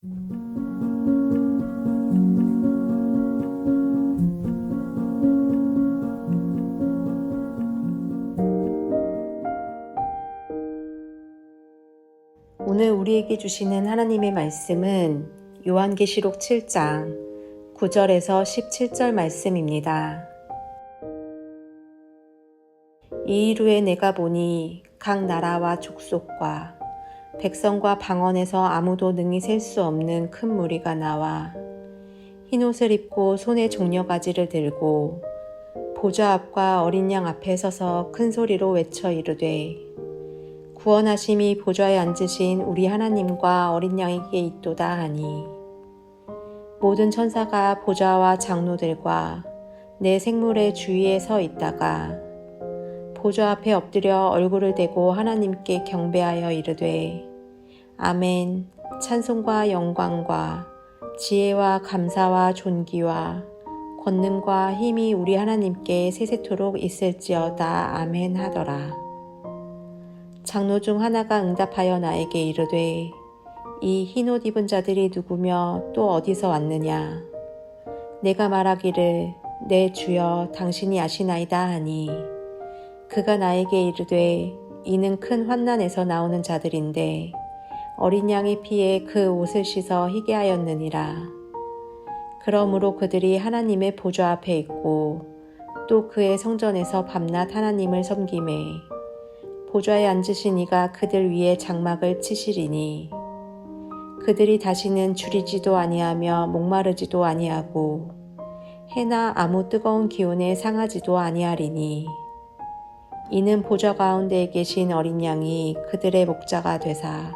오늘 우리에게 주시는 하나님의 말씀은 요한계시록 7장 9절에서 17절 말씀입니다. 이일 후에 내가 보니 각 나라와 족속과 백성과 방언에서 아무도 능히 셀 수 없는 큰 무리가 나와 흰옷을 입고 손에 종려가지를 들고 보좌 앞과 어린 양 앞에 서서 큰 소리로 외쳐 이르되 구원하심이 보좌에 앉으신 우리 하나님과 어린 양에게 있도다 하니 모든 천사가 보좌와 장로들과 내 생물의 주위에 서 있다가 보좌 앞에 엎드려 얼굴을 대고 하나님께 경배하여 이르되 아멘. 찬송과 영광과 지혜와 감사와 존귀와 권능과 힘이 우리 하나님께 세세토록 있을지어다. 아멘 하더라. 장로 중 하나가 응답하여 나에게 이르되 이 흰옷 입은 자들이 누구며 또 어디서 왔느냐? 내가 말하기를 내 주여 당신이 아시나이다 하니 그가 나에게 이르되 이는 큰 환난에서 나오는 자들인데 어린 양의 피에 그 옷을 씻어 희게 하였느니라. 그러므로 그들이 하나님의 보좌 앞에 있고 또 그의 성전에서 밤낮 하나님을 섬기매 보좌에 앉으신 이가 그들 위에 장막을 치시리니 그들이 다시는 줄이지도 아니하며 목마르지도 아니하고 해나 아무 뜨거운 기운에 상하지도 아니하리니 이는 보좌 가운데에 계신 어린 양이 그들의 목자가 되사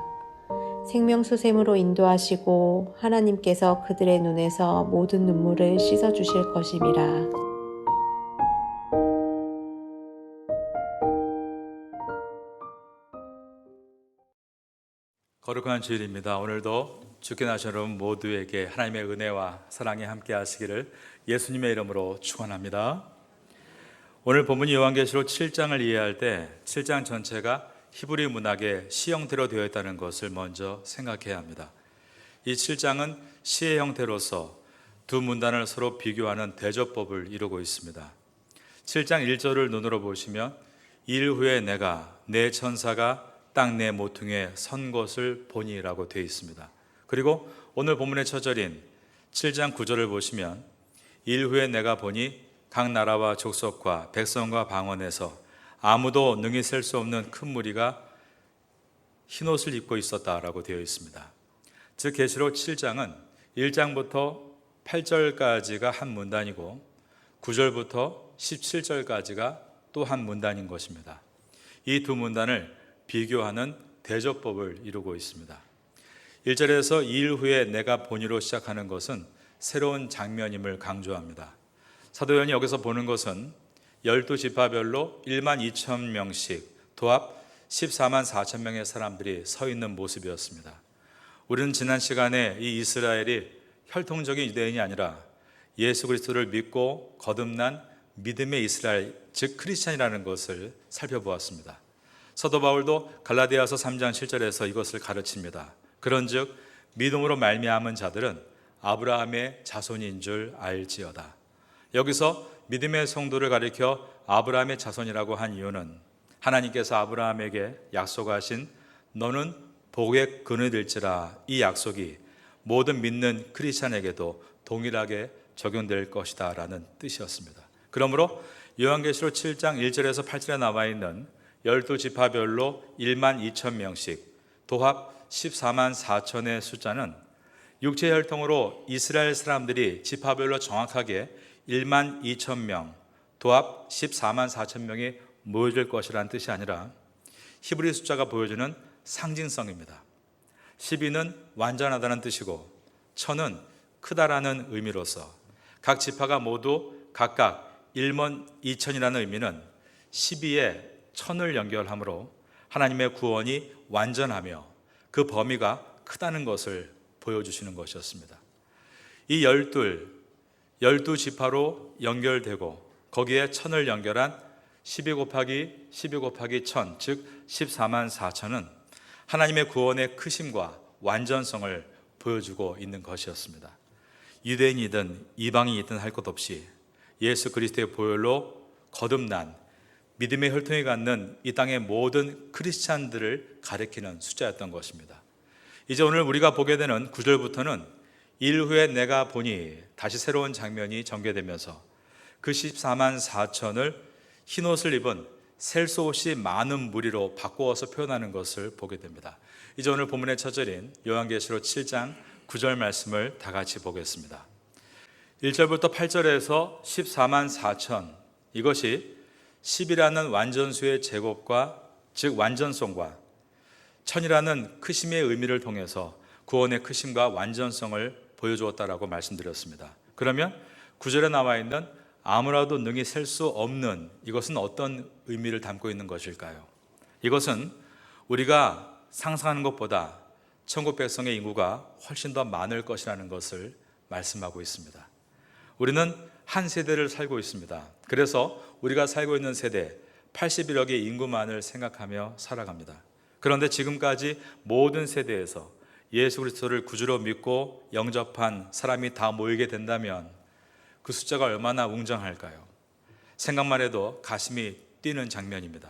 생명수샘으로 인도하시고 하나님께서 그들의 눈에서 모든 눈물을 씻어주실 것임이라. 거룩한 주일입니다. 오늘도 주께 나신 여러분 모두에게 하나님의 은혜와 사랑이 함께 하시기를 예수님의 이름으로 축원합니다. 오늘 본문이 요한계시록 7장을 이해할 때 7장 전체가 히브리 문학의 시 형태로 되어 있다는 것을 먼저 생각해야 합니다. 이 7장은 시의 형태로서 두 문단을 서로 비교하는 대조법을 이루고 있습니다. 7장 1절을 눈으로 보시면 일 후에 내가 내 천사가 땅 내 모퉁이에 선 것을 보니라고 되어 있습니다. 그리고 오늘 본문의 첫 절인 7장 9절을 보시면 일 후에 내가 보니 각 나라와 족속과 백성과 방언에서 아무도 능히 셀 수 없는 큰 무리가 흰옷을 입고 있었다라고 되어 있습니다. 즉 계시록 7장은 1장부터 8절까지가 한 문단이고 9절부터 17절까지가 또 한 문단인 것입니다. 이 두 문단을 비교하는 대조법을 이루고 있습니다. 1절에서 2일 후에 내가 보니로 시작하는 것은 새로운 장면임을 강조합니다. 사도 요한이 여기서 보는 것은 12지파별로 1만 2천 명씩 도합 14만 4천 명의 사람들이 서 있는 모습이었습니다. 우리는 지난 시간에 이 이스라엘이 혈통적인 유대인이 아니라 예수 그리스도를 믿고 거듭난 믿음의 이스라엘, 즉 크리스찬이라는 것을 살펴보았습니다. 사도 바울도 갈라디아서 3장 7절에서 이것을 가르칩니다. 그런즉 믿음으로 말미암은 자들은 아브라함의 자손인 줄 알지어다. 여기서 믿음의 성도를 가리켜 아브라함의 자손이라고 한 이유는 하나님께서 아브라함에게 약속하신 너는 복의 근원이 될지라 이 약속이 모든 믿는 크리스찬에게도 동일하게 적용될 것이다 라는 뜻이었습니다. 그러므로 요한계시록 7장 1절에서 8절에 나와 있는 12지파별로 1만 2천 명씩 도합 14만 4천의 숫자는 육체 혈통으로 이스라엘 사람들이 지파별로 정확하게 1만 2천 명 도합 14만 4천 명이 모여질 것이라는 뜻이 아니라 히브리 숫자가 보여주는 상징성입니다. 12는 완전하다는 뜻이고 1000은 크다라는 의미로서 각 지파가 모두 각각 1만 2천이라는 의미는 12에 1000을 연결함으로 하나님의 구원이 완전하며 그 범위가 크다는 것을 보여주시는 것이었습니다. 이 12지파로 연결되고 거기에 1000을 연결한 12 곱하기 1000, 즉 14만 4천은 하나님의 구원의 크심과 완전성을 보여주고 있는 것이었습니다. 유대인이든 이방인이든 할 것 없이 예수 그리스도의 보혈로 거듭난 믿음의 혈통이 갖는 이 땅의 모든 크리스찬들을 가리키는 숫자였던 것입니다. 이제 오늘 우리가 보게 되는 9절부터는 일 후에 내가 보니 다시 새로운 장면이 전개되면서 그 14만 4천을 흰옷을 입은 셀 수 없이 많은 무리로 바꾸어서 표현하는 것을 보게 됩니다. 이제 오늘 본문의 첫 절인 요한계시록 7장 9절 말씀을 다 같이 보겠습니다. 1절부터 8절에서 14만 4천, 이것이 10이라는 완전수의 제곱과 즉 완전성과 천이라는 크심의 의미를 통해서 구원의 크심과 완전성을 보여주었다라고 말씀드렸습니다. 그러면 9절에 나와 있는 아무라도 능히 셀 수 없는, 이것은 어떤 의미를 담고 있는 것일까요? 이것은 우리가 상상하는 것보다 천국 백성의 인구가 훨씬 더 많을 것이라는 것을 말씀하고 있습니다. 우리는 한 세대를 살고 있습니다. 그래서 우리가 살고 있는 세대 81억의 인구만을 생각하며 살아갑니다. 그런데 지금까지 모든 세대에서 예수 그리스도를 구주로 믿고 영접한 사람이 다 모이게 된다면 그 숫자가 얼마나 웅장할까요? 생각만 해도 가슴이 뛰는 장면입니다.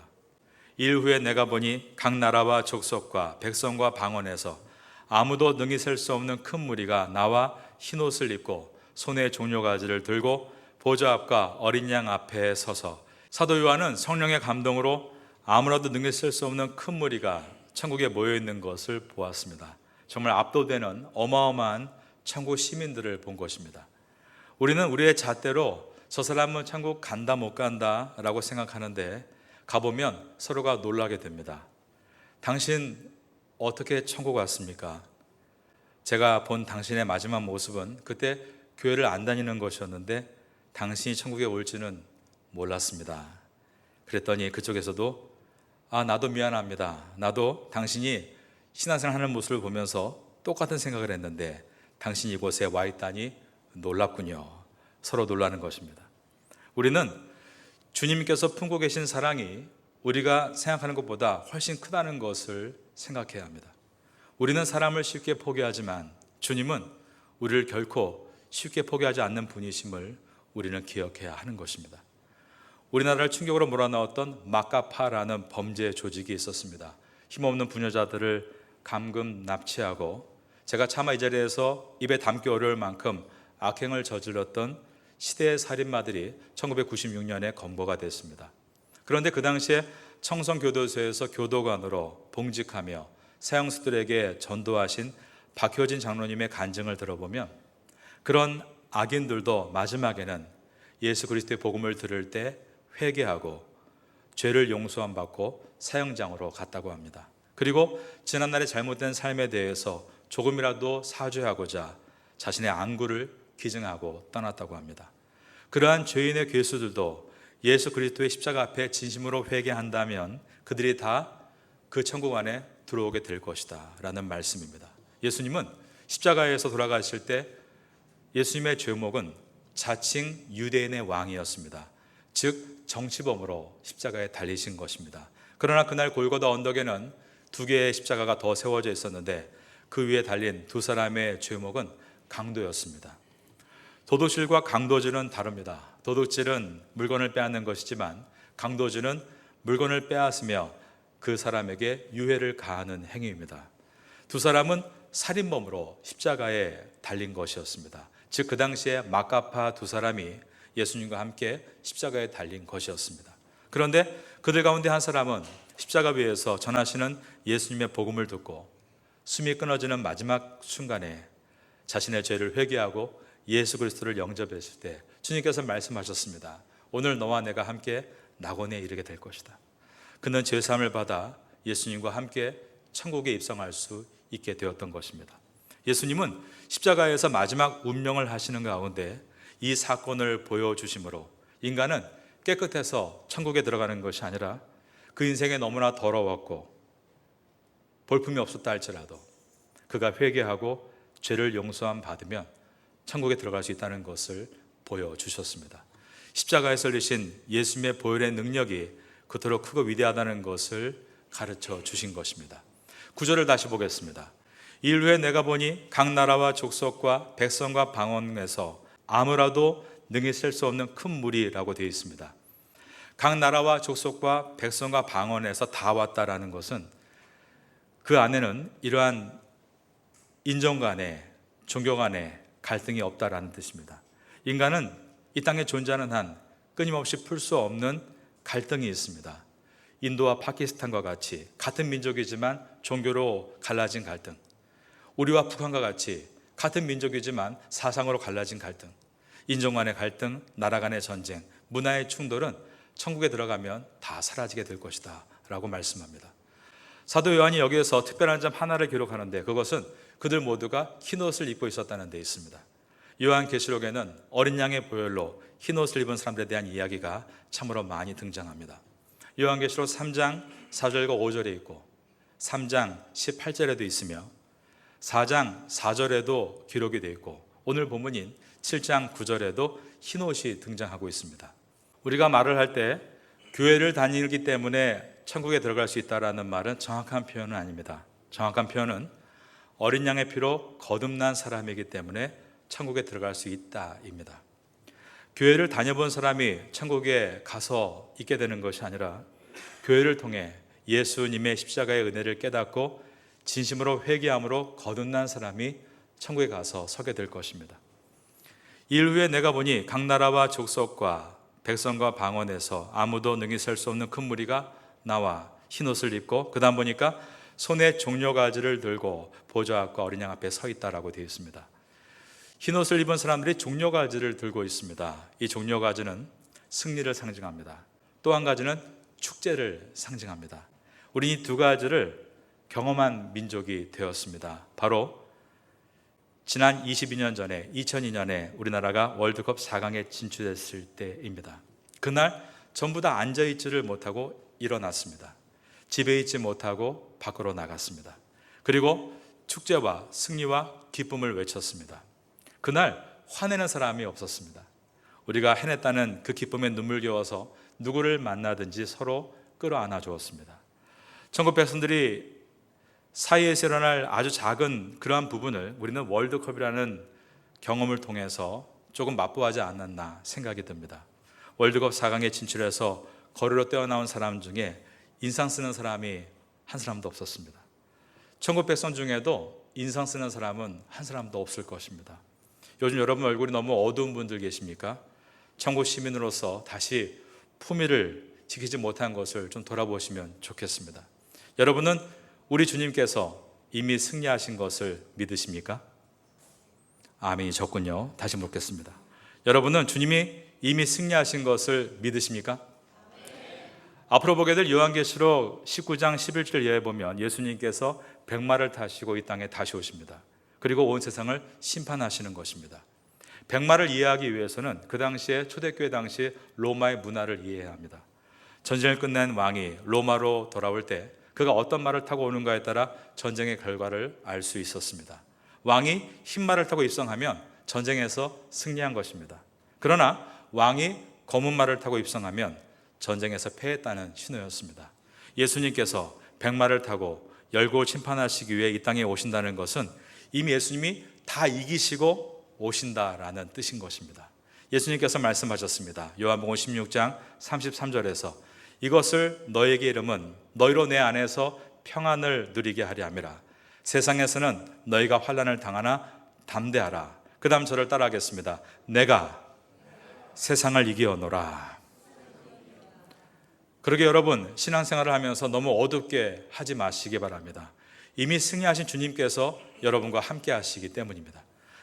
일 후에 내가 보니 각 나라와 족속과 백성과 방언에서 아무도 능히 셀 수 없는 큰 무리가 나와 흰옷을 입고 손에 종려가지를 들고 보좌 앞과 어린 양 앞에 서서, 사도 요한은 성령의 감동으로 아무라도 능히 셀 수 없는 큰 무리가 천국에 모여 있는 것을 보았습니다. 정말 압도되는 어마어마한 천국 시민들을 본 것입니다. 우리는 우리의 잣대로 저 사람은 천국 간다 못 간다 라고 생각하는데 가보면 서로가 놀라게 됩니다. 당신 어떻게 천국 왔습니까? 제가 본 당신의 마지막 모습은 그때 교회를 안 다니는 것이었는데 당신이 천국에 올지는 몰랐습니다. 그랬더니 그쪽에서도 나도 미안합니다. 나도 당신이 신앙생활 하는 모습을 보면서 똑같은 생각을 했는데 당신이 이곳에 와 있다니 놀랍군요. 서로 놀라는 것입니다. 우리는 주님께서 품고 계신 사랑이 우리가 생각하는 것보다 훨씬 크다는 것을 생각해야 합니다. 우리는 사람을 쉽게 포기하지만 주님은 우리를 결코 쉽게 포기하지 않는 분이심을 우리는 기억해야 하는 것입니다. 우리나라를 충격으로 몰아넣었던 마카파라는 범죄 조직이 있었습니다. 힘없는 부녀자들을 감금 납치하고, 제가 차마 이 자리에서 입에 담기 어려울 만큼 악행을 저질렀던 시대의 살인마들이 1996년에 검거가 됐습니다. 그런데 그 당시에 청성교도소에서 교도관으로 봉직하며 사형수들에게 전도하신 박효진 장로님의 간증을 들어보면 그런 악인들도 마지막에는 예수 그리스도의 복음을 들을 때 회개하고 죄를 용서함 받고 사형장으로 갔다고 합니다. 그리고 지난날의 잘못된 삶에 대해서 조금이라도 사죄하고자 자신의 안구를 기증하고 떠났다고 합니다. 그러한 죄인의 괴수들도 예수 그리스도의 십자가 앞에 진심으로 회개한다면 그들이 다 그 천국 안에 들어오게 될 것이다 라는 말씀입니다. 예수님은 십자가에서 돌아가실 때 예수님의 죄목은 자칭 유대인의 왕이었습니다. 즉 정치범으로 십자가에 달리신 것입니다. 그러나 그날 골고다 언덕에는 두 개의 십자가가 더 세워져 있었는데 그 위에 달린 두 사람의 죄목은 강도였습니다. 도둑질과 강도질은 다릅니다. 도둑질은 물건을 빼앗는 것이지만 강도질은 물건을 빼앗으며 그 사람에게 유해를 가하는 행위입니다. 두 사람은 살인범으로 십자가에 달린 것이었습니다. 즉 그 당시에 마카파 두 사람이 예수님과 함께 십자가에 달린 것이었습니다. 그런데 그들 가운데 한 사람은 십자가 위에서 전하시는 예수님의 복음을 듣고 숨이 끊어지는 마지막 순간에 자신의 죄를 회개하고 예수 그리스도를 영접했을 때 주님께서 말씀하셨습니다. 오늘 너와 내가 함께 낙원에 이르게 될 것이다. 그는 죄사함을 받아 예수님과 함께 천국에 입성할 수 있게 되었던 것입니다. 예수님은 십자가에서 마지막 운명을 하시는 가운데 이 사건을 보여주심으로 인간은 깨끗해서 천국에 들어가는 것이 아니라 그 인생에 너무나 더러웠고 볼품이 없었다 할지라도 그가 회개하고 죄를 용서함 받으면 천국에 들어갈 수 있다는 것을 보여주셨습니다. 십자가에서 흘리신 예수님의 보혈의 능력이 그토록 크고 위대하다는 것을 가르쳐 주신 것입니다. 9절을 다시 보겠습니다. 일 후에 내가 보니 각 나라와 족속과 백성과 방언에서 아무라도 능히 셀 수 없는 큰 무리라고 되어 있습니다. 각 나라와 족속과 백성과 방언에서 다 왔다라는 것은 그 안에는 이러한 인종 간에 종교 간에 갈등이 없다라는 뜻입니다. 인간은 이 땅에 존재하는 한 끊임없이 풀 수 없는 갈등이 있습니다. 인도와 파키스탄과 같이 같은 민족이지만 종교로 갈라진 갈등, 우리와 북한과 같이 같은 민족이지만 사상으로 갈라진 갈등, 인종 간의 갈등, 나라 간의 전쟁, 문화의 충돌은 천국에 들어가면 다 사라지게 될 것이다 라고 말씀합니다. 사도 요한이 여기에서 특별한 점 하나를 기록하는데 그것은 그들 모두가 흰옷을 입고 있었다는 데 있습니다. 요한계시록에는 어린 양의 보혈로 흰옷을 입은 사람들에 대한 이야기가 참으로 많이 등장합니다. 요한계시록 3장 4절과 5절에 있고 3장 18절에도 있으며 4장 4절에도 기록이 되어 있고 오늘 본문인 7장 9절에도 흰옷이 등장하고 있습니다. 우리가 말을 할 때 교회를 다니기 때문에 천국에 들어갈 수 있다는 말은 정확한 표현은 아닙니다. 정확한 표현은 어린 양의 피로 거듭난 사람이기 때문에 천국에 들어갈 수 있다입니다. 교회를 다녀본 사람이 천국에 가서 있게 되는 것이 아니라 교회를 통해 예수님의 십자가의 은혜를 깨닫고 진심으로 회개함으로 거듭난 사람이 천국에 가서 서게 될 것입니다. 일 후에 내가 보니 각 나라와 족속과 백성과 방언에서 아무도 능히 셀 수 없는 큰 무리가 나와 흰옷을 입고 그 다음 보니까 손에 종려가지를 들고 보좌 앞과 어린 양 앞에 서 있다라고 되어 있습니다. 흰옷을 입은 사람들이 종려가지를 들고 있습니다. 이 종려가지는 승리를 상징합니다. 또 한 가지는 축제를 상징합니다. 우리 이 두 가지를 경험한 민족이 되었습니다. 바로 지난 22년 전에 2002년에 우리나라가 월드컵 4강에 진출했을 때입니다. 그날 전부 다 앉아있지를 못하고 일어났습니다. 집에 있지 못하고 밖으로 나갔습니다. 그리고 축제와 승리와 기쁨을 외쳤습니다. 그날 화내는 사람이 없었습니다. 우리가 해냈다는 그 기쁨에 눈물겨워서 누구를 만나든지 서로 끌어안아 주었습니다. 천국 백성들이 사이에서 일어날 아주 작은 그러한 부분을 우리는 월드컵이라는 경험을 통해서 조금 맛보하지 않았나 생각이 듭니다. 월드컵 4강에 진출해서 거리로 뛰어나온 사람 중에 인상 쓰는 사람이 한 사람도 없었습니다. 천국 백성 중에도 인상 쓰는 사람은 한 사람도 없을 것입니다. 요즘 여러분 얼굴이 너무 어두운 분들 계십니까? 천국 시민으로서 다시 품위를 지키지 못한 것을 좀 돌아보시면 좋겠습니다. 여러분은 우리 주님께서 이미 승리하신 것을 믿으십니까? 아멘이 적군요. 다시 묻겠습니다. 여러분은 주님이 이미 승리하신 것을 믿으십니까? 앞으로 보게 될 요한계시록 19장 11절 이하에 보면 예수님께서 백마를 타시고 이 땅에 다시 오십니다. 그리고 온 세상을 심판하시는 것입니다. 백마를 이해하기 위해서는 그 당시에 초대교회 당시 로마의 문화를 이해해야 합니다. 전쟁을 끝낸 왕이 로마로 돌아올 때 그가 어떤 말을 타고 오는가에 따라 전쟁의 결과를 알 수 있었습니다. 왕이 흰 말을 타고 입성하면 전쟁에서 승리한 것입니다. 그러나 왕이 검은 말을 타고 입성하면 전쟁에서 패했다는 신호였습니다. 예수님께서 백마를 타고 열고 심판하시기 위해 이 땅에 오신다는 것은 이미 예수님이 다 이기시고 오신다라는 뜻인 것입니다. 예수님께서 말씀하셨습니다. 요한복음 16장 33절에서 이것을 너에게 이름은 너희로 내 안에서 평안을 누리게 하려 함이라. 세상에서는 너희가 환난을 당하나 담대하라. 그 다음 저를 따라하겠습니다. 내가 세상을 이기었노라. 그러게 여러분 신앙생활을 하면서 너무 어둡게 하지 마시기 바랍니다. 이미 승리하신 주님께서 여러분과 함께 하시기 때문입니다.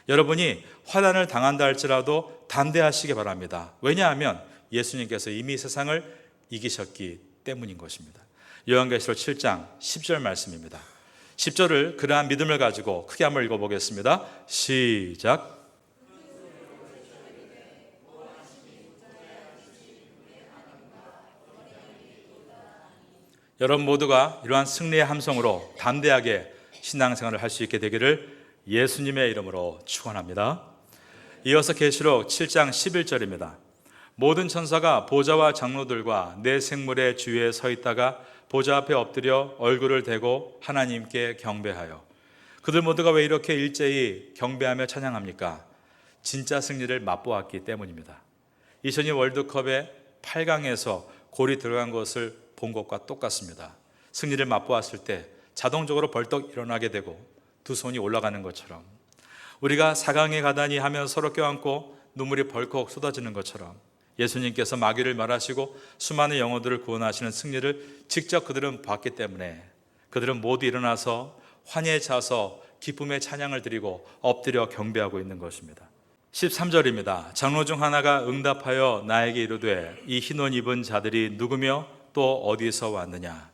여러분이 환난을 당한다 할지라도 담대하시기 바랍니다. 왜냐하면 예수님께서 이미 세상을 이기셨기 때문인 것입니다. 요한계시록 7장 10절 말씀입니다. 10절을 그러한 믿음을 가지고 크게 한번 읽어보겠습니다. 시작. 여러분 모두가 이러한 승리의 함성으로 담대하게 신앙생활을 할 수 있게 되기를 예수님의 이름으로 축원합니다. 이어서 계시록 7장 11절입니다. 모든 천사가 보좌와 장로들과 내 생물의 주위에 서 있다가 보좌 앞에 엎드려 얼굴을 대고 하나님께 경배하여 그들 모두가 왜 이렇게 일제히 경배하며 찬양합니까? 진짜 승리를 맛보았기 때문입니다. 2002 월드컵의 8강에서 골이 들어간 것을 본 것과 똑같습니다. 승리를 맛보았을 때 자동적으로 벌떡 일어나게 되고 두 손이 올라가는 것처럼, 우리가 4강에 가다니 하면 서로 껴안고 눈물이 벌컥 쏟아지는 것처럼 예수님께서 마귀를 멸하시고 수많은 영혼들을 구원하시는 승리를 직접 그들은 봤기 때문에 그들은 모두 일어나서 환희에 차서 기쁨의 찬양을 드리고 엎드려 경배하고 있는 것입니다. 13절입니다. 장로 중 하나가 응답하여 나에게 이르되 이 흰 옷 입은 자들이 누구며 또 어디서 왔느냐.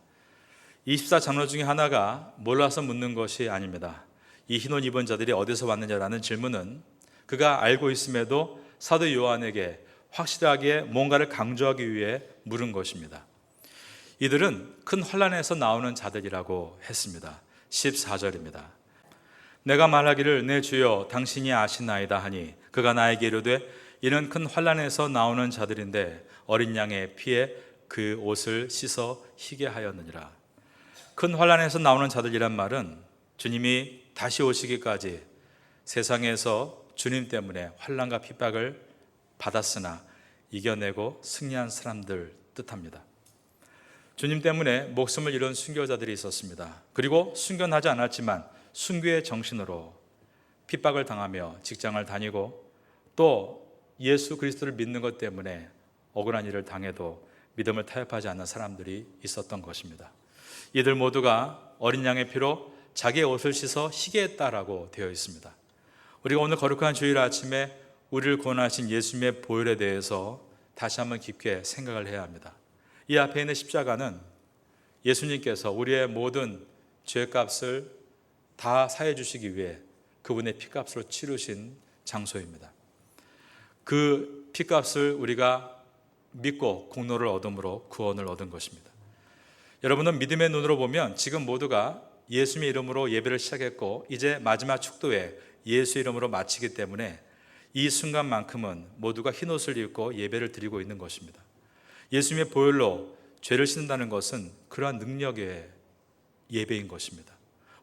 24장로 중에 하나가 몰라서 묻는 것이 아닙니다. 이 흰 옷 입은 자들이 어디서 왔느냐라는 질문은 그가 알고 있음에도 사도 요한에게 확실하게 뭔가를 강조하기 위해 물은 것입니다. 이들은 큰 환난에서 나오는 자들이라고 했습니다. 14절입니다. 내가 말하기를 내 주여 당신이 아시나이다 하니 그가 나에게 이르되 이는 큰 환난에서 나오는 자들인데 어린 양의 피에 그 옷을 씻어 희게 하였느니라. 큰 환난에서 나오는 자들이란 말은 주님이 다시 오시기까지 세상에서 주님 때문에 환난과 핍박을 받았으나 이겨내고 승리한 사람들 뜻합니다. 주님 때문에 목숨을 잃은 순교자들이 있었습니다. 그리고 순교하지 않았지만 순교의 정신으로 핍박을 당하며 직장을 다니고 또 예수 그리스도를 믿는 것 때문에 억울한 일을 당해도 믿음을 타협하지 않는 사람들이 있었던 것입니다. 이들 모두가 어린 양의 피로 자기의 옷을 씻어 희게 했다라고 되어 있습니다. 우리가 오늘 거룩한 주일 아침에 우리를 구원하신 예수님의 보혈에 대해서 다시 한번 깊게 생각을 해야 합니다. 이 앞에 있는 십자가는 예수님께서 우리의 모든 죄값을 다 사해 주시기 위해 그분의 피값으로 치르신 장소입니다. 그 피값을 우리가 믿고 공로를 얻음으로 구원을 얻은 것입니다. 여러분은 믿음의 눈으로 보면 지금 모두가 예수님의 이름으로 예배를 시작했고 이제 마지막 축도에 예수 이름으로 마치기 때문에 이 순간만큼은 모두가 흰옷을 입고 예배를 드리고 있는 것입니다. 예수님의 보혈로 죄를 씻는다는 것은 그러한 능력의 예배인 것입니다.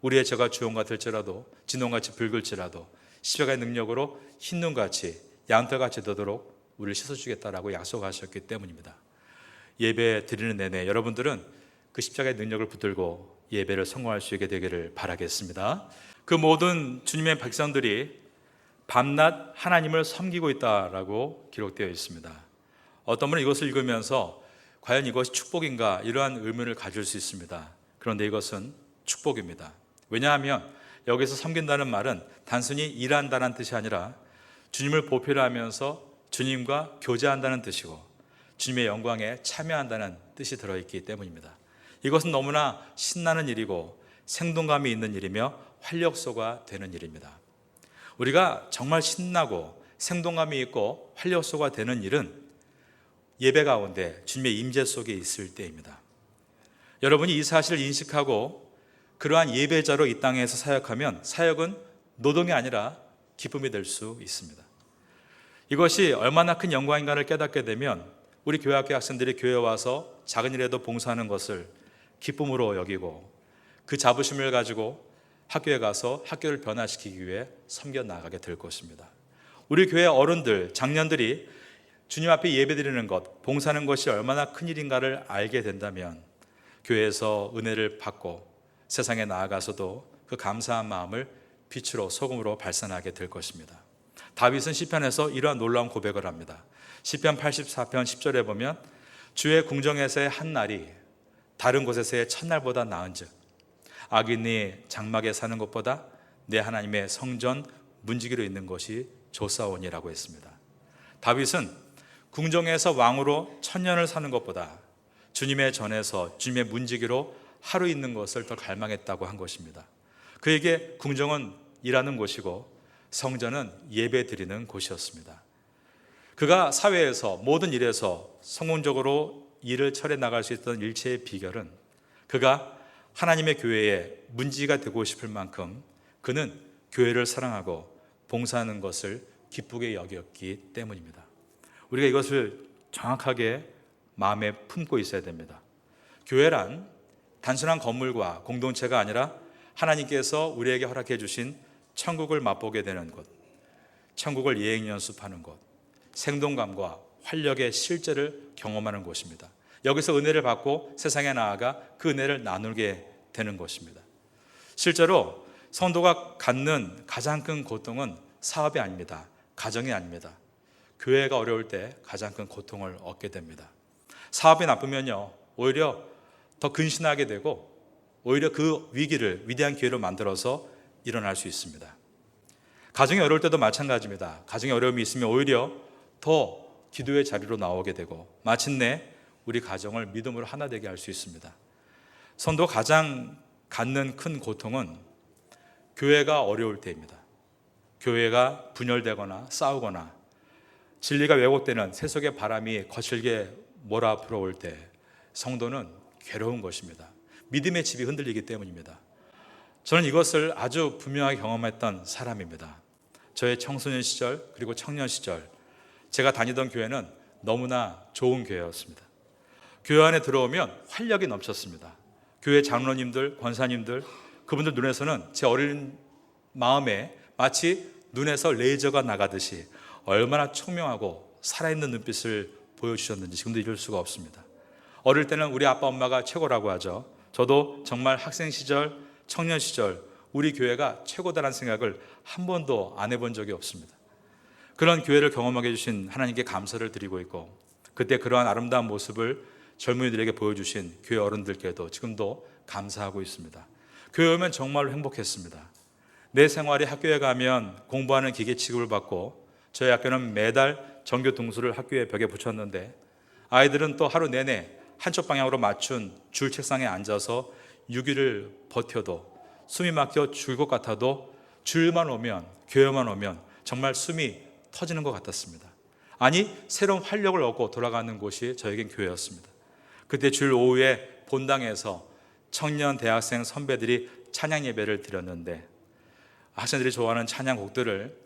우리의 죄가 주홍 같을지라도 진홍같이 붉을지라도 십자가의 능력으로 흰눈같이 양털같이 되도록 우리를 씻어주겠다라고 약속하셨기 때문입니다. 예배 드리는 내내 여러분들은 그 십자가의 능력을 붙들고 예배를 성공할 수 있게 되기를 바라겠습니다. 그 모든 주님의 백성들이 밤낮 하나님을 섬기고 있다라고 기록되어 있습니다. 어떤 분은 이것을 읽으면서 과연 이것이 축복인가 이러한 의문을 가질 수 있습니다. 그런데 이것은 축복입니다. 왜냐하면 여기서 섬긴다는 말은 단순히 일한다는 뜻이 아니라 주님을 보필하면서 주님과 교제한다는 뜻이고 주님의 영광에 참여한다는 뜻이 들어있기 때문입니다. 이것은 너무나 신나는 일이고 생동감이 있는 일이며 활력소가 되는 일입니다. 우리가 정말 신나고 생동감이 있고 활력소가 되는 일은 예배 가운데 주님의 임재 속에 있을 때입니다. 여러분이 이 사실을 인식하고 그러한 예배자로 이 땅에서 사역하면 사역은 노동이 아니라 기쁨이 될 수 있습니다. 이것이 얼마나 큰 영광인가를 깨닫게 되면 우리 교회학교 학생들이 교회에 와서 작은 일에도 봉사하는 것을 기쁨으로 여기고 그 자부심을 가지고 학교에 가서 학교를 변화시키기 위해 섬겨 나가게 될 것입니다. 우리 교회 어른들, 장년들이 주님 앞에 예배드리는 것, 봉사하는 것이 얼마나 큰 일인가를 알게 된다면 교회에서 은혜를 받고 세상에 나아가서도 그 감사한 마음을 빛으로 소금으로 발산하게 될 것입니다. 다윗은 시편에서 이러한 놀라운 고백을 합니다. 시편 84편 10절에 보면 주의 궁정에서의 한 날이 다른 곳에서의 첫날보다 나은즉 악인이 장막에 사는 것보다 내 하나님의 성전 문지기로 있는 것이 좋사오니라고 했습니다. 다윗은 궁정에서 왕으로 1000년을 사는 것보다 주님의 전에서 주님의 문지기로 하루 있는 것을 더 갈망했다고 한 것입니다. 그에게 궁정은 일하는 곳이고 성전은 예배 드리는 곳이었습니다. 그가 사회에서 모든 일에서 성공적으로 일을 처리해 나갈 수 있던 일체의 비결은 그가 하나님의 교회의 문지기가 되고 싶을 만큼 그는 교회를 사랑하고 봉사하는 것을 기쁘게 여겼기 때문입니다. 우리가 이것을 정확하게 마음에 품고 있어야 됩니다. 교회란 단순한 건물과 공동체가 아니라 하나님께서 우리에게 허락해 주신 천국을 맛보게 되는 곳, 천국을 예행 연습하는 곳, 생동감과 활력의 실제를 경험하는 곳입니다. 여기서 은혜를 받고 세상에 나아가 그 은혜를 나누게 되는 것입니다. 실제로 성도가 갖는 가장 큰 고통은 사업이 아닙니다. 가정이 아닙니다. 교회가 어려울 때 가장 큰 고통을 얻게 됩니다. 사업이 나쁘면요, 오히려 더 근신하게 되고 오히려 그 위기를 위대한 기회로 만들어서 일어날 수 있습니다. 가정이 어려울 때도 마찬가지입니다. 가정에 어려움이 있으면 오히려 더 기도의 자리로 나오게 되고 마침내 우리 가정을 믿음으로 하나 되게 할 수 있습니다. 성도 가장 갖는 큰 고통은 교회가 어려울 때입니다. 교회가 분열되거나 싸우거나 진리가 왜곡되는 세속의 바람이 거칠게 몰아 불어올 때 성도는 괴로운 것입니다. 믿음의 집이 흔들리기 때문입니다. 저는 이것을 아주 분명하게 경험했던 사람입니다. 저의 청소년 시절 그리고 청년 시절 제가 다니던 교회는 너무나 좋은 교회였습니다. 교회 안에 들어오면 활력이 넘쳤습니다. 교회 장로님들, 권사님들, 그분들 눈에서는 제 어린 마음에 마치 눈에서 레이저가 나가듯이 얼마나 총명하고 살아있는 눈빛을 보여주셨는지 지금도 잊을 수가 없습니다. 어릴 때는 우리 아빠 엄마가 최고라고 하죠. 저도 정말 학생 시절, 청년 시절 우리 교회가 최고다라는 생각을 한 번도 안 해본 적이 없습니다. 그런 교회를 경험하게 해주신 하나님께 감사를 드리고 있고 그때 그러한 아름다운 모습을 젊은이들에게 보여주신 교회 어른들께도 지금도 감사하고 있습니다. 교회 오면 정말로 행복했습니다. 내 생활이 학교에 가면 공부하는 기계 취급을 받고 저희 학교는 매달 정규 등수를 학교의 벽에 붙였는데 아이들은 또 하루 내내 한쪽 방향으로 맞춘 줄 책상에 앉아서 6일을 버텨도 숨이 막혀 죽을 것 같아도 주일만 오면 교회만 오면 정말 숨이 터지는 것 같았습니다. 아니 새로운 활력을 얻고 돌아가는 곳이 저에겐 교회였습니다. 그때 주일 오후에 본당에서 청년 대학생 선배들이 찬양 예배를 드렸는데 학생들이 좋아하는 찬양곡들을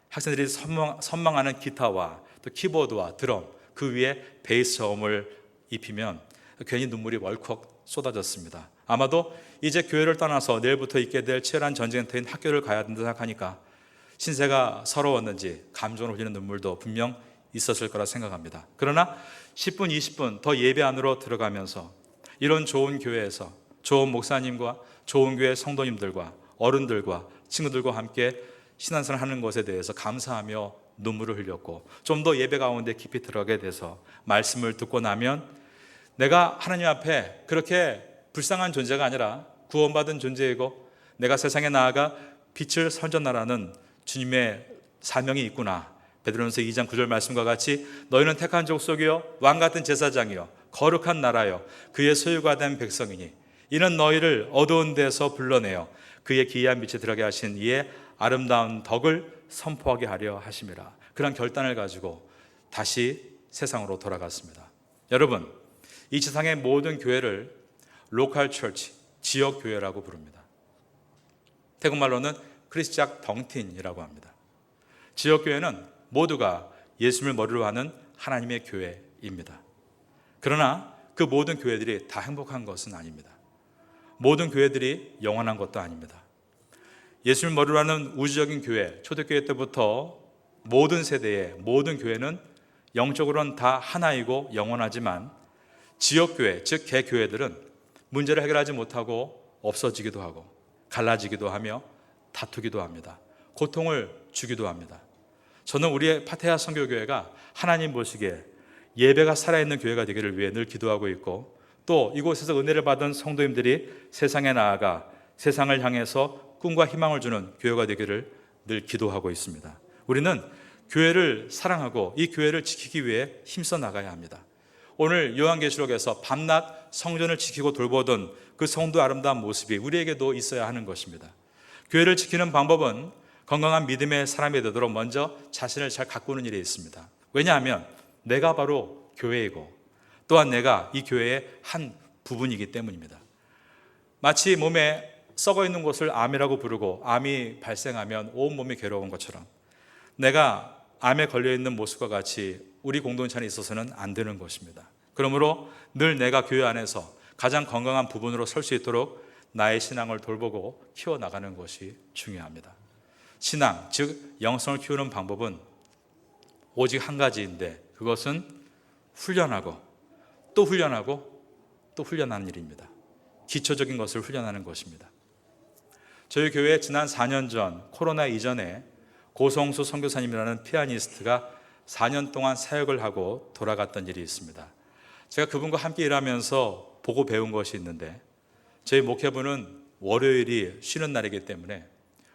학생들이 선망하는 기타와 또 키보드와 드럼 그 위에 베이스 저음을 입히면 괜히 눈물이 월컥 쏟아졌습니다. 아마도 이제 교회를 떠나서 내일부터 있게 될 치열한 전쟁터인 학교를 가야 된다 생각하니까 신세가 서러웠는지 감정을 흘리는 눈물도 분명 있었을 거라 생각합니다. 그러나 10분, 20분 더 예배 안으로 들어가면서 이런 좋은 교회에서 좋은 목사님과 좋은 교회 성도님들과 어른들과 친구들과 함께 신앙생활 하는 것에 대해서 감사하며 눈물을 흘렸고 좀 더 예배 가운데 깊이 들어가게 돼서 말씀을 듣고 나면 내가 하나님 앞에 그렇게 불쌍한 존재가 아니라 구원받은 존재이고 내가 세상에 나아가 빛을 선전하라는 주님의 사명이 있구나. 베드로전서 2장 9절 말씀과 같이 너희는 택한 족속이요 왕같은 제사장이요 거룩한 나라요 그의 소유가 된 백성이니 이는 너희를 어두운 데서 불러내어 그의 기이한 빛에 들어가게 하신 이의 아름다운 덕을 선포하게 하려 하심이라. 그런 결단을 가지고 다시 세상으로 돌아갔습니다. 여러분, 이 세상의 모든 교회를 로컬 처치, 지역 교회라고 부릅니다. 태국말로는 크리스작 덩틴이라고 합니다. 지역 교회는 모두가 예수님을 머리로 하는 하나님의 교회입니다. 그러나 그 모든 교회들이 다 행복한 것은 아닙니다. 모든 교회들이 영원한 것도 아닙니다. 예수님을 머리로 하는 우주적인 교회, 초대교회 때부터 모든 세대의 모든 교회는 영적으로는 다 하나이고 영원하지만 지역교회, 즉 개교회들은 문제를 해결하지 못하고 없어지기도 하고 갈라지기도 하며 다투기도 합니다. 고통을 주기도 합니다. 저는 우리의 파테아 선교교회가 하나님 보시기에 예배가 살아있는 교회가 되기를 위해 늘 기도하고 있고 또 이곳에서 은혜를 받은 성도님들이 세상에 나아가 세상을 향해서 꿈과 희망을 주는 교회가 되기를 늘 기도하고 있습니다. 우리는 교회를 사랑하고 이 교회를 지키기 위해 힘써 나가야 합니다. 오늘 요한계시록에서 밤낮 성전을 지키고 돌보던 그 성도의 아름다운 모습이 우리에게도 있어야 하는 것입니다. 교회를 지키는 방법은 건강한 믿음의 사람이 되도록 먼저 자신을 잘 가꾸는 일이 있습니다. 왜냐하면 내가 바로 교회이고 또한 내가 이 교회의 한 부분이기 때문입니다. 마치 몸에 썩어 있는 곳을 암이라고 부르고 암이 발생하면 온몸이 괴로운 것처럼 내가 암에 걸려있는 모습과 같이 우리 공동체 안에 있어서는 안 되는 것입니다. 그러므로 늘 내가 교회 안에서 가장 건강한 부분으로 설 수 있도록 나의 신앙을 돌보고 키워나가는 것이 중요합니다. 신앙, 즉 영성을 키우는 방법은 오직 한 가지인데 그것은 훈련하고 또 훈련하고 또 훈련하는 일입니다. 기초적인 것을 훈련하는 것입니다. 저희 교회 지난 4년 전 코로나 이전에 고성수 선교사님이라는 피아니스트가 4년 동안 사역을 하고 돌아갔던 일이 있습니다. 제가 그분과 함께 일하면서 보고 배운 것이 있는데 저희 목회부는 월요일이 쉬는 날이기 때문에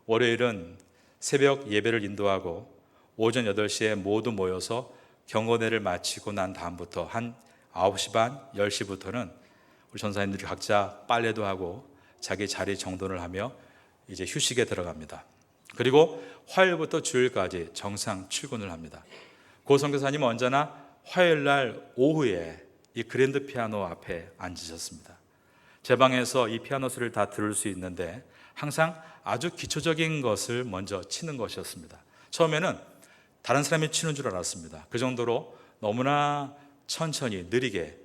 월요일은 새벽 예배를 인도하고 오전 8시에 모두 모여서 경건회를 마치고 난 다음부터 한 9시 반, 10시부터는 우리 전사님들이 각자 빨래도 하고 자기 자리 정돈을 하며 이제 휴식에 들어갑니다. 그리고 화요일부터 주일까지 정상 출근을 합니다. 고 선교사님은 언제나 화요일 날 오후에 이 그랜드 피아노 앞에 앉으셨습니다. 제 방에서 이 피아노 소리를 다 들을 수 있는데 항상 아주 기초적인 것을 먼저 치는 것이었습니다. 처음에는 다른 사람이 치는 줄 알았습니다. 그 정도로 너무나 천천히 느리게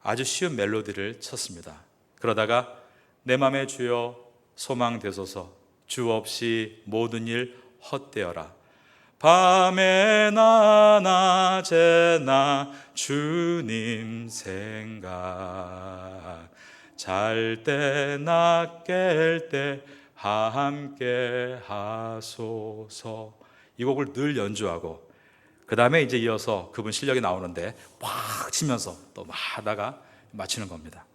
아주 쉬운 멜로디를 쳤습니다. 그러다가 내 맘에 주여 소망 되소서 주 없이 모든 일 헛되어라 밤에나 낮에나 주님 생각 잘 때나 깰 때 함께 하소서 이 곡을 늘 연주하고 그 다음에 이제 이어서 그분 실력이 나오는데 막 치면서 또 막 하다가 마치는 겁니다.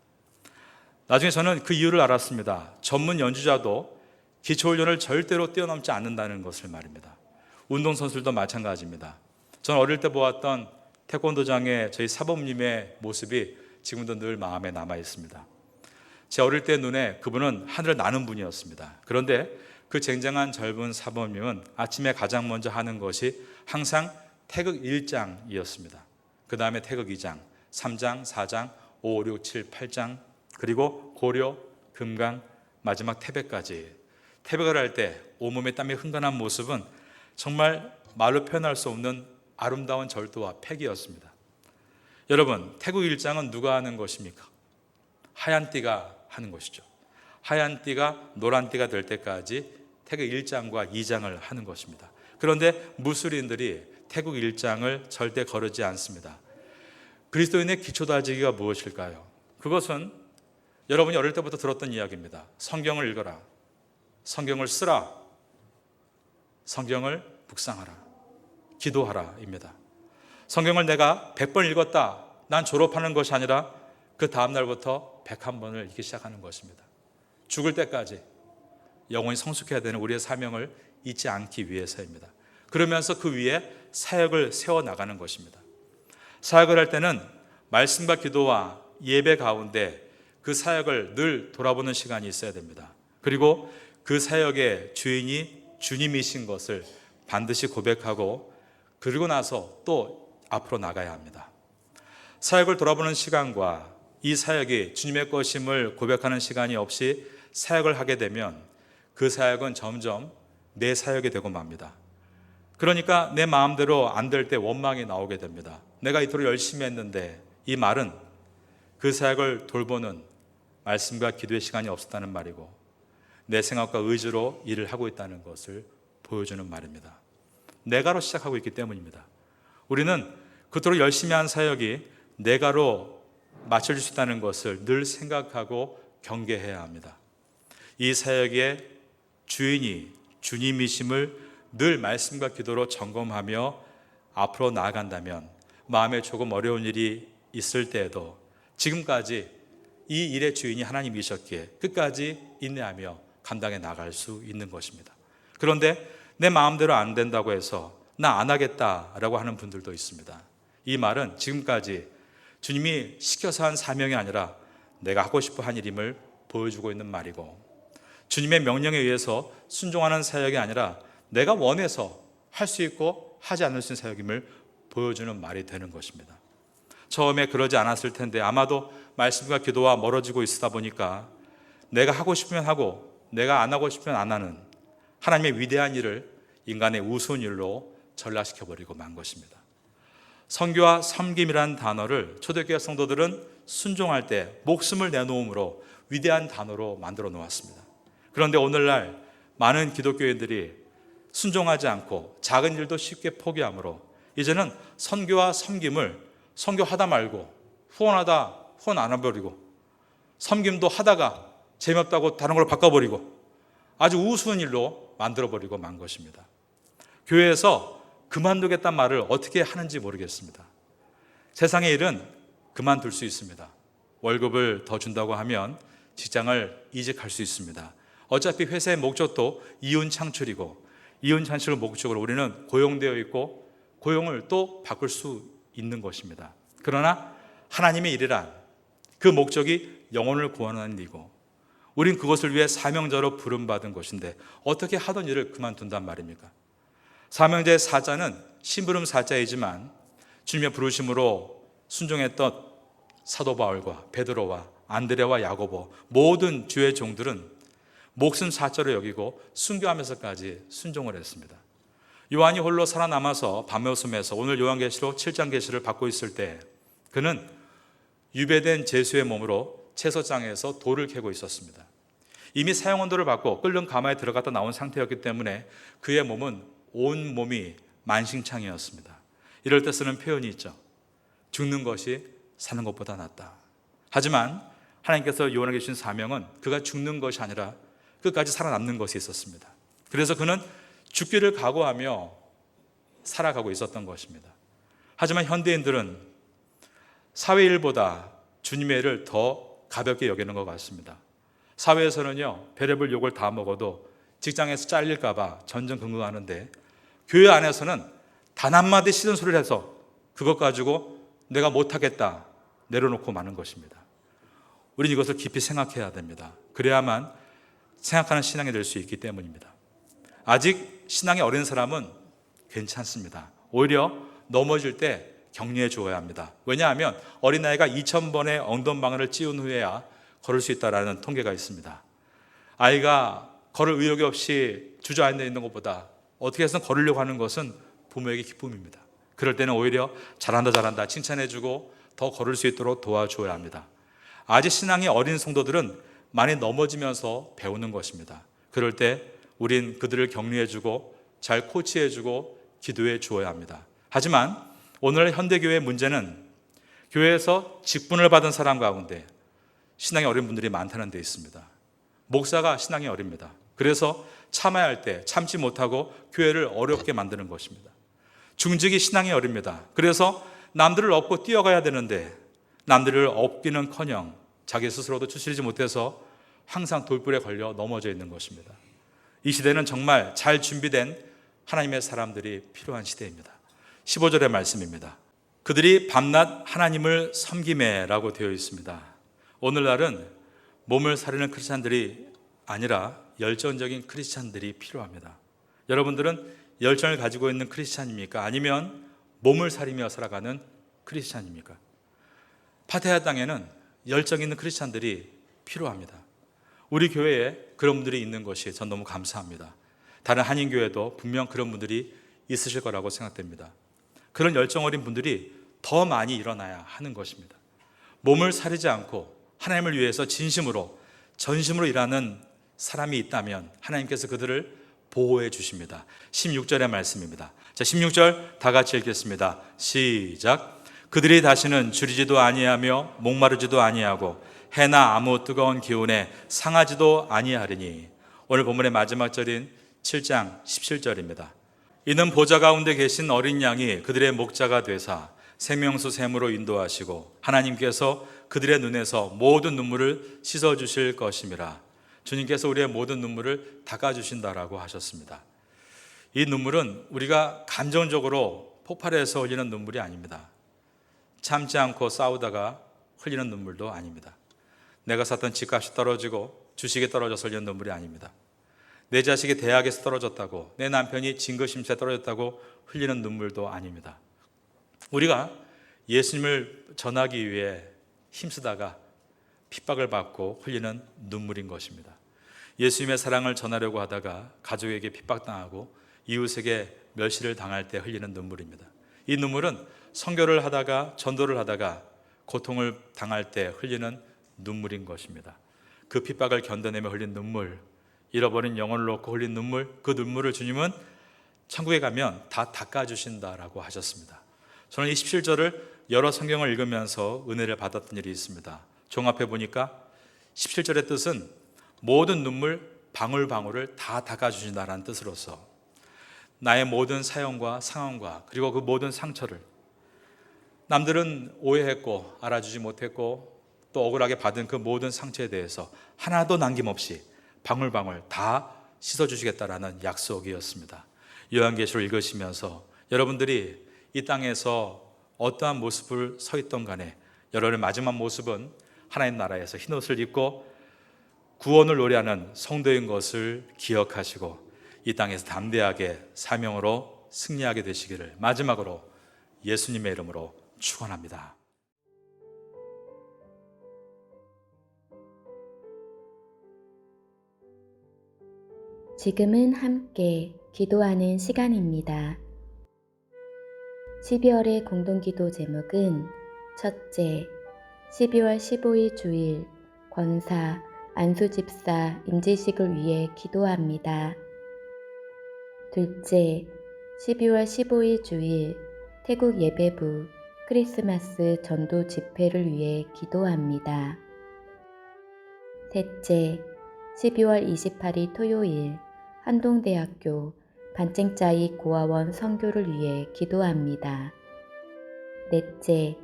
나중에 저는 그 이유를 알았습니다. 전문 연주자도 기초훈련을 절대로 뛰어넘지 않는다는 것을 말입니다. 운동선수들도 마찬가지입니다. 저는 어릴 때 보았던 태권도장의 저희 사범님의 모습이 지금도 늘 마음에 남아 있습니다. 제 어릴 때 눈에 그분은 하늘을 나는 분이었습니다. 그런데 그 쟁쟁한 젊은 사범님은 아침에 가장 먼저 하는 것이 항상 태극 1장이었습니다. 그 다음에 태극 2장, 3장, 4장, 5, 6, 7, 8장 그리고 고려, 금강, 마지막 태백까지 태백을 할 때 온몸에 땀이 흥건한 모습은 정말 말로 표현할 수 없는 아름다운 절도와 패기였습니다. 여러분, 태극 1장은 누가 하는 것입니까? 하얀 띠가 하는 것이죠. 하얀 띠가 노란 띠가 될 때까지 태극 1장과 2장을 하는 것입니다. 그런데 무슬림들이 태극 1장을 절대 거르지 않습니다. 그리스도인의 기초다지기가 무엇일까요? 그것은 여러분이 어릴 때부터 들었던 이야기입니다. 성경을 읽어라. 성경을 쓰라. 성경을 묵상하라. 기도하라 입니다. 성경을 내가 100번 읽었다. 난 졸업하는 것이 아니라 그 다음 날부터 101번을 읽기 시작하는 것입니다. 죽을 때까지 영원히 성숙해야 되는 우리의 사명을 잊지 않기 위해서입니다. 그러면서 그 위에 사역을 세워나가는 것입니다. 사역을 할 때는 말씀과 기도와 예배 가운데 그 사역을 늘 돌아보는 시간이 있어야 됩니다. 그리고 그 사역의 주인이 주님이신 것을 반드시 고백하고 그리고 나서 또 앞으로 나가야 합니다. 사역을 돌아보는 시간과 이 사역이 주님의 것임을 고백하는 시간이 없이 사역을 하게 되면 그 사역은 점점 내 사역이 되고 맙니다. 그러니까 내 마음대로 안 될 때 원망이 나오게 됩니다. 내가 이토록 열심히 했는데 이 말은 그 사역을 돌보는 말씀과 기도의 시간이 없었다는 말이고 내 생각과 의지로 일을 하고 있다는 것을 보여주는 말입니다. 내가로 시작하고 있기 때문입니다. 우리는 그토록 열심히 한 사역이 내가로 맞춰질 수 있다는 것을 늘 생각하고 경계해야 합니다. 이 사역의 주인이 주님이심을 늘 말씀과 기도로 점검하며 앞으로 나아간다면 마음에 조금 어려운 일이 있을 때에도 지금까지 이 일의 주인이 하나님이셨기에 끝까지 인내하며 감당해 나갈 수 있는 것입니다. 그런데 내 마음대로 안 된다고 해서 나 안 하겠다라고 하는 분들도 있습니다. 이 말은 지금까지 주님이 시켜서 한 사명이 아니라 내가 하고 싶어 한 일임을 보여주고 있는 말이고 주님의 명령에 의해서 순종하는 사역이 아니라 내가 원해서 할 수 있고 하지 않을 수 있는 사역임을 보여주는 말이 되는 것입니다. 처음에 그러지 않았을 텐데 아마도 말씀과 기도와 멀어지고 있다 보니까 내가 하고 싶으면 하고 내가 안 하고 싶으면 안 하는 하나님의 위대한 일을 인간의 우스운 일로 전락시켜버리고 만 것입니다. 선교와 섬김이라는 단어를 초대교회 성도들은 순종할 때 목숨을 내놓음으로 위대한 단어로 만들어 놓았습니다. 그런데 오늘날 많은 기독교인들이 순종하지 않고 작은 일도 쉽게 포기하므로 이제는 선교와 섬김을 선교하다 말고 후원하다 후원 안 해버리고 섬김도 하다가 재미없다고 다른 걸로 바꿔버리고 아주 우스운 일로 만들어버리고 만 것입니다. 교회에서 그만두겠다는 말을 어떻게 하는지 모르겠습니다. 세상의 일은 그만둘 수 있습니다. 월급을 더 준다고 하면 직장을 이직할 수 있습니다. 어차피 회사의 목적도 이윤 창출이고 이윤 창출을 목적으로 우리는 고용되어 있고 고용을 또 바꿀 수 있는 것입니다. 그러나 하나님의 일이란 그 목적이 영혼을 구원하는 일이고 우린 그것을 위해 사명자로 부름받은 것인데 어떻게 하던 일을 그만둔단 말입니까? 사명자의 사자는 심부름 사자이지만 주님의 부르심으로 순종했던 사도 바울과 베드로와 안드레와 야고보 모든 주의 종들은 목숨 사자로 여기고 순교하면서까지 순종을 했습니다. 요한이 홀로 살아남아서 밤의 웃음에서 오늘 요한계시록 7장 계시를 받고 있을 때 그는 유배된 제수의 몸으로 채소장에서 돌을 캐고 있었습니다. 이미 사형언도를 받고 끓는 가마에 들어갔다 나온 상태였기 때문에 그의 몸은 온 몸이 만신창이었습니다. 이럴 때 쓰는 표현이 있죠. 죽는 것이 사는 것보다 낫다. 하지만 하나님께서 요한에게 주신 사명은 그가 죽는 것이 아니라 끝까지 살아남는 것이 있었습니다. 그래서 그는 죽기를 각오하며 살아가고 있었던 것입니다. 하지만 현대인들은 사회 일보다 주님의 일을 더 가볍게 여기는 것 같습니다. 사회에서는요, 별의별 욕을 다 먹어도 직장에서 잘릴까 봐 전전긍긍하는데 교회 안에서는 단 한마디 싫은 소리를 해서 그것 가지고 내가 못하겠다 내려놓고 마는 것입니다. 우리는 이것을 깊이 생각해야 됩니다. 그래야만 생각하는 신앙이 될 수 있기 때문입니다. 아직 신앙이 어린 사람은 괜찮습니다. 오히려 넘어질 때 격려해 주어야 합니다. 왜냐하면 어린아이가 2000번의 엉덩방아를 찧은 후에야 걸을 수 있다는 통계가 있습니다. 아이가 걸을 의욕이 없이 주저앉아 있는 것보다 어떻게 해서 걸으려고 하는 것은 부모에게 기쁨입니다. 그럴 때는 오히려 잘한다 칭찬해 주고 더 걸을 수 있도록 도와줘야 합니다. 아직 신앙이 어린 성도들은 많이 넘어지면서 배우는 것입니다. 그럴 때 우린 그들을 격려해 주고 잘 코치해 주고 기도해 주어야 합니다. 하지만 오늘 현대교회의 문제는 교회에서 직분을 받은 사람 가운데 신앙이 어린 분들이 많다는 데 있습니다. 목사가 신앙이 어립니다. 그래서 참아야 할 때 참지 못하고 교회를 어렵게 만드는 것입니다. 중직이 신앙이 어립니다. 그래서 남들을 업고 뛰어가야 되는데 남들을 업기는커녕 자기 스스로도 추스리지 못해서 항상 돌불에 걸려 넘어져 있는 것입니다. 이 시대는 정말 잘 준비된 하나님의 사람들이 필요한 시대입니다. 15절의 말씀입니다. 그들이 밤낮 하나님을 섬기매라고 되어 있습니다. 오늘날은 몸을 사리는 크리스찬들이 아니라 열정적인 크리스찬들이 필요합니다. 여러분들은 열정을 가지고 있는 크리스찬입니까? 아니면 몸을 사리며 살아가는 크리스찬입니까? 파테아 땅에는 열정 있는 크리스찬들이 필요합니다. 우리 교회에 그런 분들이 있는 것이 전 너무 감사합니다. 다른 한인교회도 분명 그런 분들이 있으실 거라고 생각됩니다. 그런 열정 어린 분들이 더 많이 일어나야 하는 것입니다. 몸을 사리지 않고 하나님을 위해서 진심으로 전심으로 일하는 사람이 있다면 하나님께서 그들을 보호해 주십니다. 16절의 말씀입니다. 자, 16절 다 같이 읽겠습니다. 시작. 그들이 다시는 줄이지도 아니하며 목마르지도 아니하고 해나 아무 뜨거운 기운에 상하지도 아니하리니. 오늘 본문의 마지막 절인 7장 17절입니다. 이는 보좌 가운데 계신 어린 양이 그들의 목자가 되사 생명수 샘으로 인도하시고 하나님께서 그들의 눈에서 모든 눈물을 씻어주실 것임이라. 주님께서 우리의 모든 눈물을 닦아주신다라고 하셨습니다. 이 눈물은 우리가 감정적으로 폭발해서 흘리는 눈물이 아닙니다. 참지 않고 싸우다가 흘리는 눈물도 아닙니다. 내가 샀던 집값이 떨어지고 주식이 떨어져서 흘리는 눈물이 아닙니다. 내 자식이 대학에서 떨어졌다고, 내 남편이 진거심사에 떨어졌다고 흘리는 눈물도 아닙니다. 우리가 예수님을 전하기 위해 힘쓰다가 핍박을 받고 흘리는 눈물인 것입니다. 예수님의 사랑을 전하려고 하다가 가족에게 핍박당하고 이웃에게 멸시를 당할 때 흘리는 눈물입니다. 이 눈물은 선교를 하다가 전도를 하다가 고통을 당할 때 흘리는 눈물인 것입니다. 그 핍박을 견뎌내며 흘린 눈물, 잃어버린 영혼을 놓고 흘린 눈물, 그 눈물을 주님은 천국에 가면 다 닦아주신다라고 하셨습니다. 저는 이 17절을 여러 성경을 읽으면서 은혜를 받았던 일이 있습니다. 종합해 보니까 17절의 뜻은 모든 눈물 방울방울을 다 닦아주신다라는 뜻으로서 나의 모든 사연과 상황과 그리고 그 모든 상처를 남들은 오해했고 알아주지 못했고 또 억울하게 받은 그 모든 상처에 대해서 하나도 남김없이 방울방울 다 씻어주시겠다라는 약속이었습니다. 요한계시록 읽으시면서 여러분들이 이 땅에서 어떠한 모습을 서 있던 간에 여러분의 마지막 모습은 하나님 나라에서 흰옷을 입고 구원을 노래하는 성도인 것을 기억하시고 이 땅에서 담대하게 사명으로 승리하게 되시기를 마지막으로 예수님의 이름으로 축원합니다. 지금은 함께 기도하는 시간입니다. 12월의 공동기도 제목은 첫째, 12월 15일 주일 권사 안수집사 임지식을 위해 기도합니다. 둘째, 12월 15일 주일 태국 예배부 크리스마스 전도 집회를 위해 기도합니다. 셋째, 12월 28일 토요일 한동대학교 반증자이 고아원 선교를 위해 기도합니다. 넷째,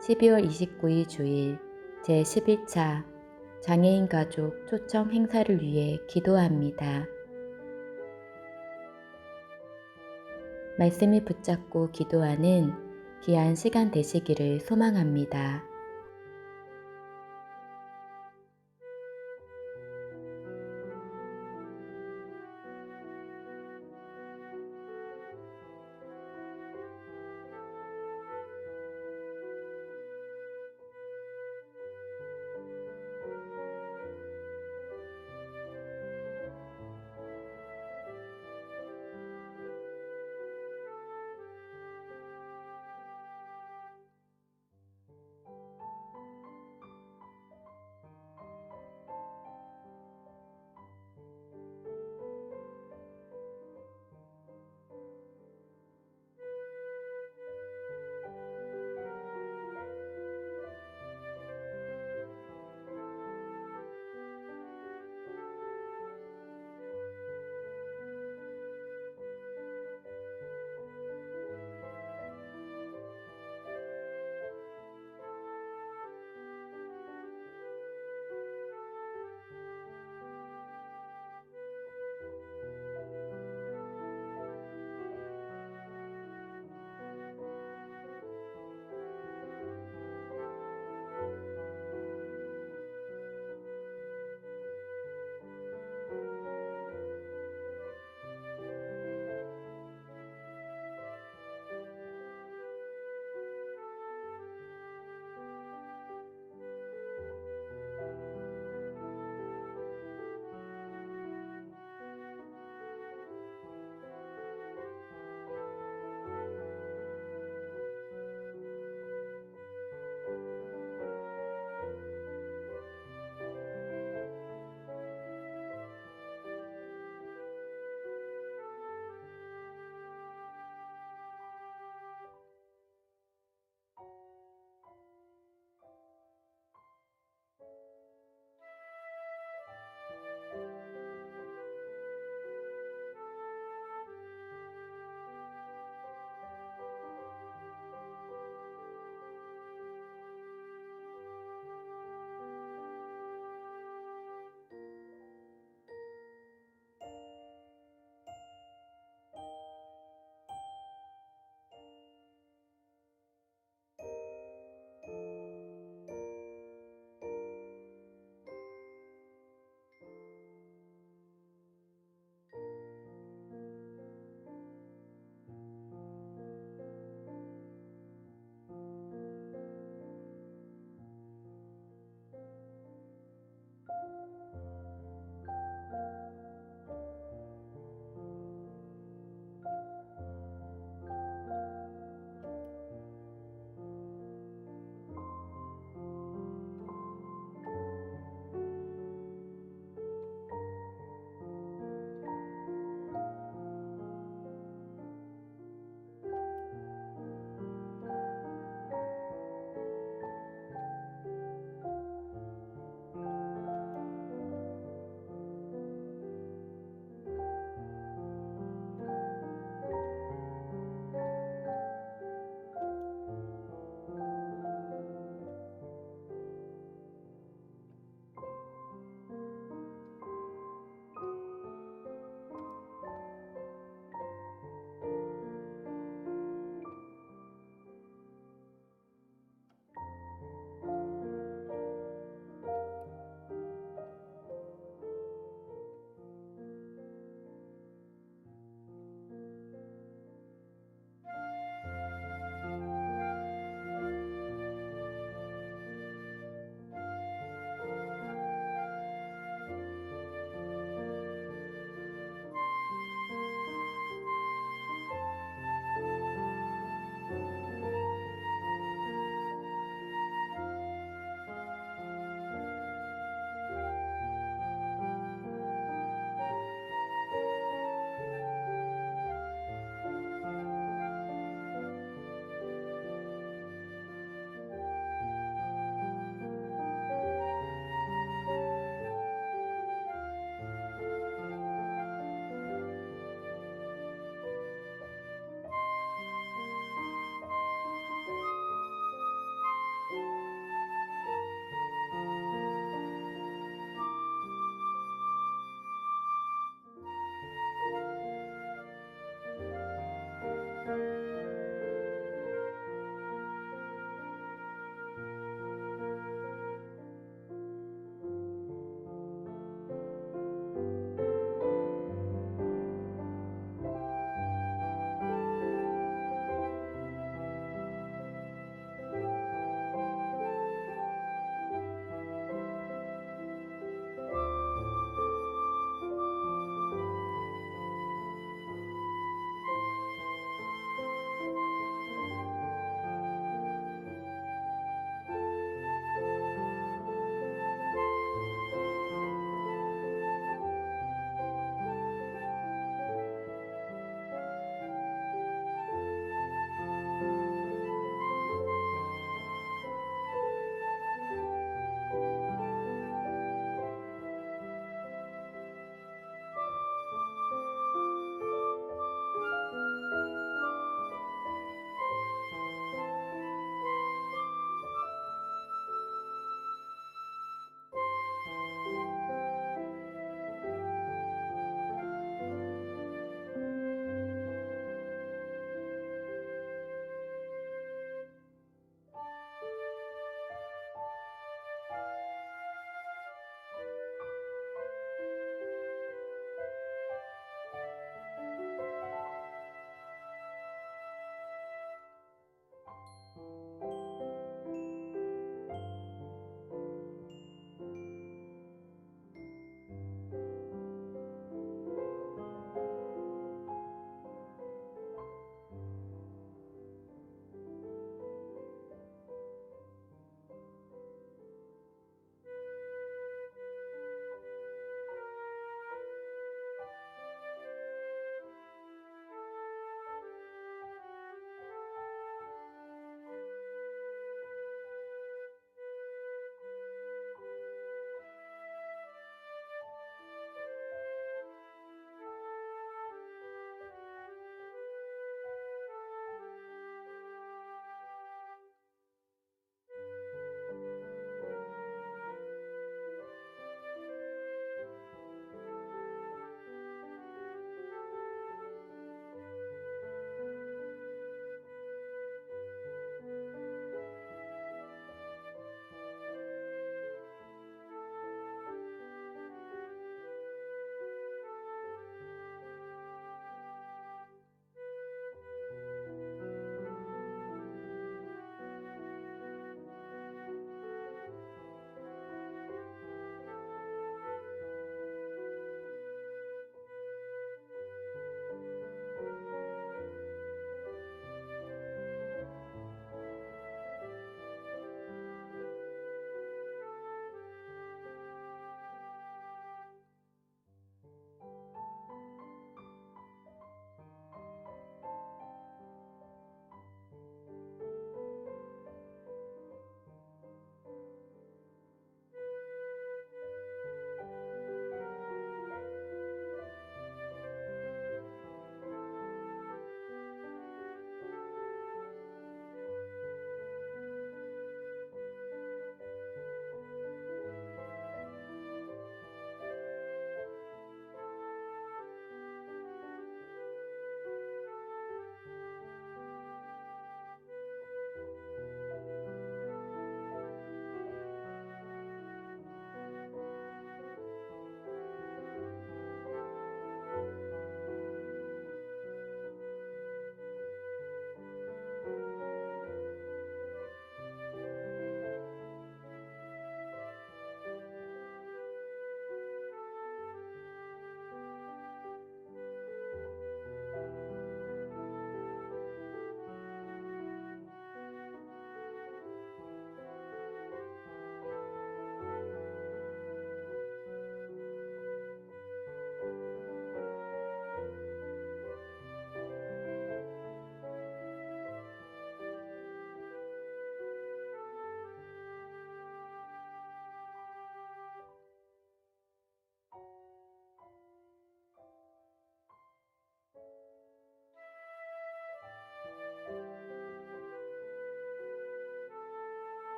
12월 29일 주일 제11차 장애인 가족 초청 행사를 위해 기도합니다. 말씀을 붙잡고 기도하는 귀한 시간 되시기를 소망합니다.